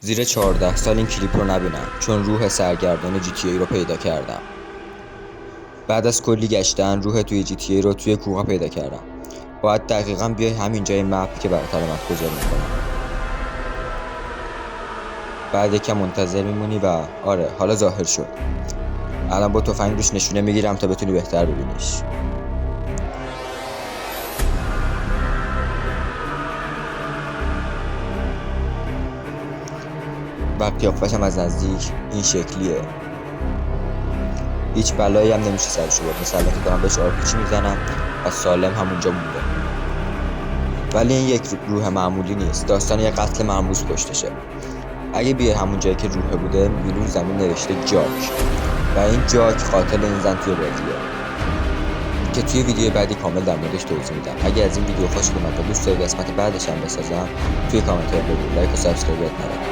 زیر 14 سال این کلیپ رو نبینم، چون روح سرگردان GTA رو پیدا کردم. بعد از کلی گشتن روح توی GTA رو توی کوه پیدا کردم. باید دقیقاً بیای همین جای مپ که برات علامت گذاری میکنم. بعد یکم منتظر میمونی و آره حالا ظاهر شد. الان با تفنگ روش نشونه میگیرم تا بتونی بهتر ببینیش. و قیافه‌شم از نزدیک این شکلیه. هیچ بلایی هم نمیشه سرش آورد. مثلا که دارم بهش آرپیچی میزنم و سالم همونجا مونده. ولی این یک روح معمولی نیست. داستان یک قتل مرموز پشتشه. اگه بیای همون جایی که روح بوده میبینی رو زمین نوشته جاک و این جاک قاتل این زن توی بازیه که توی ویدیو بعدی کامل در موردش توضیح میدم. اگه از این ویدیو خوشت اومد و دوست داری قسمت بعدش هم بسازم توی کامنت ها بگو. لایک و سابسکرایب نره.